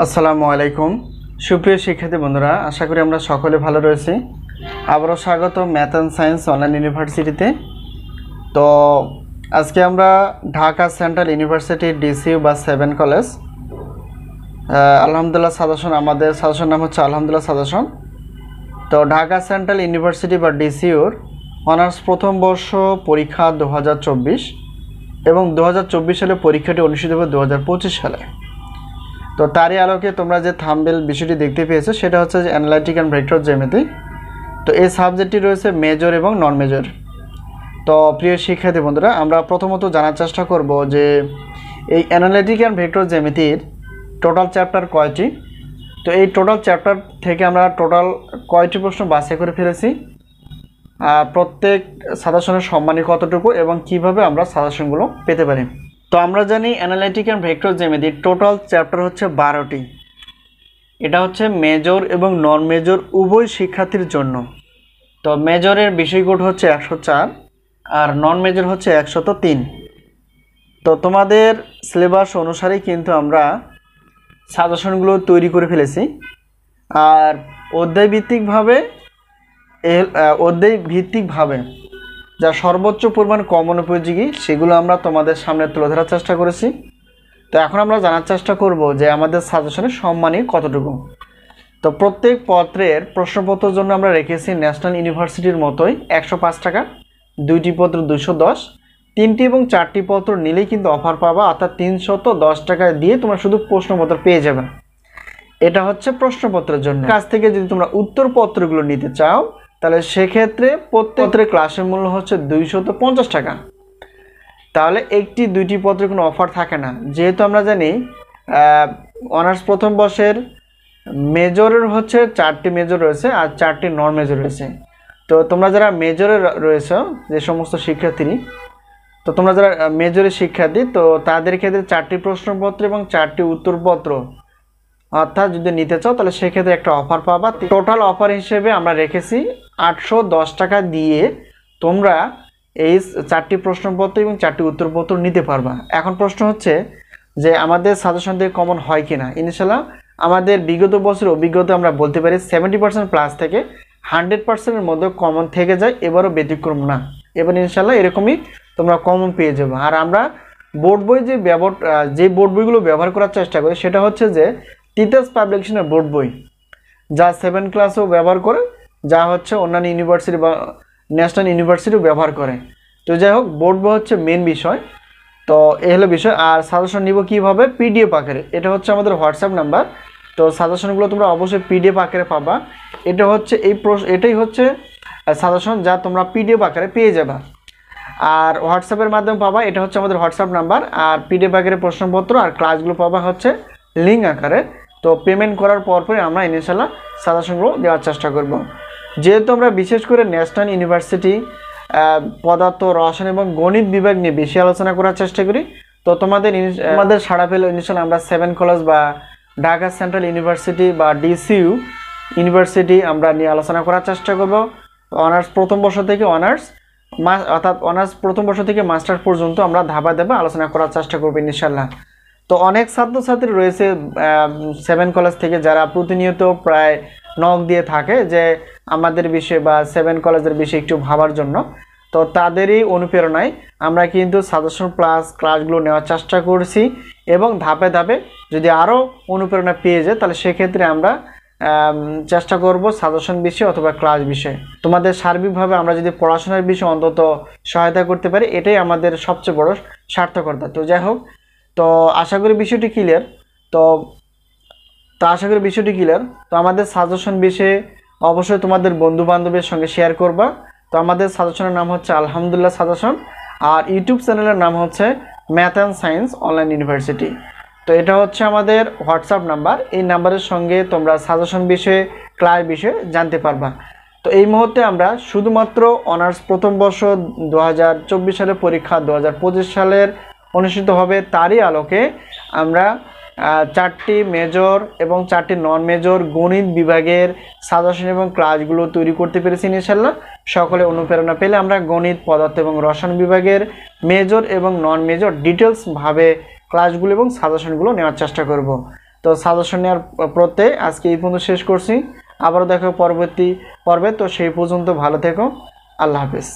আসসালামু আলাইকুম সুপ্রিয় শিক্ষার্থী বন্ধুরা, আশা করি আমরা সকলে ভালো রয়েছি। আবারও স্বাগত ম্যাথ অ্যান্ড সায়েন্স অনলাইন ইউনিভার্সিটিতে। তো আজকে আমরা ঢাকা সেন্ট্রাল ইউনিভার্সিটি ডিসিইউ বা 7 কলেজ আলহামদুলিল্লাহ সাজেশন, আমাদের সাজেশন নাম হচ্ছে আলহামদুলিল্লাহ সাজেশন। তো ঢাকা সেন্ট্রাল ইউনিভার্সিটি বা ডিসিইউর অনার্স প্রথম বর্ষ পরীক্ষা 2024 এবং 2024 সালে পরীক্ষাটি অনুষ্ঠিত হবে 2025 সালে। তো তারই আলোকে তোমরা যে থাম্বনেল বিষয়টি দেখতে পেয়েছো সেটা হচ্ছে যে অ্যানালাইটিক অ্যান্ড ভেক্টর জ্যামিতি। তো এই সাবজেক্টটি রয়েছে মেজর এবং নন মেজর। তো প্রিয় শিক্ষার্থী বন্ধুরা, আমরা প্রথমত জানার চেষ্টা করব যে এই অ্যানালাইটিক অ্যান্ড ভেক্টর জ্যামিতির টোটাল চ্যাপ্টার কয়টি। তো এই টোটাল চ্যাপ্টার থেকে আমরা টোটাল কয়টি প্রশ্ন বাছাই করে ফেলেছি, প্রত্যেক সাজেশনের সম্মানী কতটুকু এবং কিভাবে আমরা সাজেশনগুলো পেতে পারি। তো আমরা জানি অ্যানালাইটিক অ্যান্ড ভেক্টর জ্যামিতির টোটাল চ্যাপ্টার হচ্ছে 12টি। এটা হচ্ছে মেজর এবং নন মেজর উভয় শিক্ষার্থীর জন্য। তো মেজরের বিষয়গুলো হচ্ছে 104 আর নন মেজর হচ্ছে 103। তো তোমাদের সিলেবাস অনুসারেই কিন্তু আমরা সাজেশনগুলো তৈরি করে ফেলেছি। আর অধ্যায়ভিত্তিকভাবে যা সর্বোচ্চ পরিমাণ কমন উপযোগী সেগুলো আমরা তোমাদের সামনে তুলে ধরার চেষ্টা করেছি। তো এখন আমরা জানার চেষ্টা করব যে আমাদের সাজেশনের সম্মানী কতটুকু। তো প্রত্যেক পত্রের প্রশ্নপত্রের জন্য আমরা রেখেছি ন্যাশনাল ইউনিভার্সিটির মতোই 105 টাকা, 2টি পত্র 210, 3টি এবং 4টি পত্র নিলেই কিন্তু অফার পাবা, অর্থাৎ 310 টাকা দিয়ে তোমরা শুধু প্রশ্নপত্র পেয়ে যাবে। এটা হচ্ছে প্রশ্নপত্রের জন্য। কাছ থেকে যদি তোমরা উত্তরপত্রগুলো নিতে চাও তাহলে সেক্ষেত্রে প্রত্যেকের ক্লাসের মূল্য হচ্ছে 250 টাকা। তাহলে একটি 2টি পত্রের কোনো অফার থাকে না, যেহেতু আমরা জানি অনার্স প্রথম বর্ষের মেজরের হচ্ছে 4টি মেজর রয়েছে আর 4টি নন মেজর রয়েছে। তো তোমরা যারা মেজরে রয়েছে, যে সমস্ত শিক্ষার্থী, তো তোমরা যারা মেজরের শিক্ষার্থী, তো তাদের ক্ষেত্রে 4টি প্রশ্নপত্র এবং 4টি উত্তরপত্র অর্থাৎ যদি নিতে চাও তাহলে সেক্ষেত্রে একটা অফার পাবা। টোটাল অফার হিসেবে আমরা রেখেছি 810 টাকা দিয়ে তোমরা এই 4টি প্রশ্নপত্র এবং 4টি উত্তরপত্র নিতে পারবা। এখন প্রশ্ন হচ্ছে যে আমাদের সাজেশন থেকে কমন হয় কিনা। ইনশাল্লাহ আমাদের বিগত বছরের অভিজ্ঞতা আমরা বলতে পারি 70% প্লাস থেকে 100%-এর মধ্যে কমন থেকে যায়, এবারও ব্যতিক্রম না। এবার ইনশাল্লাহ এরকমই তোমরা কমন পেয়ে যাবে। আর আমরা বোর্ড বই যে বোর্ড বইগুলো ব্যবহার করার চেষ্টা করি সেটা হচ্ছে যে তিতাস পাবলিকেশনের বোর্ড বই, যা 7 ক্লাসও ব্যবহার করে, যা হচ্ছে অন্যান্য ইউনিভার্সিটি বা ন্যাশনাল ইউনিভার্সিটিও ব্যবহার করে। তো যাই হোক, বোর্ড বই হচ্ছে মেন বিষয়। তো এই হলো বিষয়। আর সাজেশন নিব কীভাবে, পিডিএফ আকারে। এটা হচ্ছে আমাদের হোয়াটসঅ্যাপ নাম্বার। তো সাজেশনগুলো তোমরা অবশ্যই পিডিএফ আকারে পাবা। এটাই হচ্ছে সাজেশন যা তোমরা পিডিএফ আকারে পেয়ে যাবা আর হোয়াটসঅ্যাপের মাধ্যমে পাবা। এটা হচ্ছে আমাদের হোয়াটসঅ্যাপ নাম্বার। আর পিডিএফ আকারে প্রশ্নপত্র আর ক্লাসগুলো পাবা হচ্ছে লিঙ্ক আকারে। তো পেমেন্ট করার পরপরই আমরা ইনশাল্লাহ সাজেশনগুলো দেওয়ার চেষ্টা করব। যেহেতু আমরা বিশেষ করে ন্যাশনাল ইউনিভার্সিটি পদার্থ, রসায়ন এবং গণিত বিভাগ নিয়ে বেশি আলোচনা করার চেষ্টা করি, তো তোমাদের সাড়া পেলে ইনশাল্লাহ আমরা 7 কলেজ বা ঢাকা সেন্ট্রাল ইউনিভার্সিটি বা ডিসিইউ ইউনিভার্সিটি আমরা নিয়ে আলোচনা করার চেষ্টা করব। অনার্স প্রথম বর্ষ থেকে অনার্স প্রথম বর্ষ থেকে মাস্টার পর্যন্ত আমরা ধাপে ধাপে আলোচনা করার চেষ্টা করবো ইনশাল্লাহ। তো অনেক ছাত্রছাত্রী রয়েছে 7 কলেজ থেকে যারা প্রতিনিয়ত প্রায় নক দিয়ে থাকে যে আমাদের বিষয়ে বা 7 কলেজের বিষয়ে একটু ভাবার জন্য। তো তাদেরই অনুপ্রেরণায় আমরা কিন্তু সাজেশন প্লাস ক্লাসগুলো নেওয়ার চেষ্টা করছি এবং ধাপে ধাপে যদি আরও অনুপ্রেরণা পেয়ে যায় তাহলে সেক্ষেত্রে আমরা চেষ্টা করব সাজেশন বিষয় অথবা ক্লাস বিষয়ে। তোমাদের সার্বিকভাবে আমরা যদি পড়াশোনার বিষয়ে অন্তত সহায়তা করতে পারি, এটাই আমাদের সবচেয়ে বড় সার্থকতা। তো যাই হোক, তো আশা করি বিষয়টি ক্লিয়ার। তো আমাদের সাজেশন বিষয়ে অবশ্যই তোমাদের বন্ধু বান্ধবের সঙ্গে শেয়ার করবা। তো আমাদের সাজেশনের নাম হচ্ছে আলহামদুলিল্লাহ সাজেশন আর ইউটিউব চ্যানেলের নাম হচ্ছে math and science online university. তো এটা হচ্ছে আমাদের হোয়াটসঅ্যাপ নাম্বার। এই নাম্বারের সঙ্গে তোমরা সাজেশন বিষয়ে, ক্লাস বিষয়ে জানতে পারবা। তো এই মুহূর্তে আমরা শুধুমাত্র অনার্স প্রথম বর্ষ 2024 সালের পরীক্ষা 2025 সালের অনুষ্ঠিত হবে তারই আলোকে আমরা 4টি মেজর এবং 4টি নন মেজর গণিত বিভাগের সাজেশন এবং ক্লাসগুলো তৈরি করতে পেরেছি ইনশাল্লাহ। সকলে অনুপ্রেরণা পেলে আমরা গণিত, পদার্থ এবং রসায়ন বিভাগের মেজর এবং নন মেজর ডিটেলসভাবে ক্লাসগুলো এবং সাজেশনগুলো নেওয়ার চেষ্টা করব। তো সাজেশন নেওয়ার প্রত্যয় আজকে এই পর্যন্ত শেষ করছি। আবারও দেখো পরবর্তী পর্বে। তো সেই পর্যন্ত ভালো থেকো। আল্লাহ হাফেজ।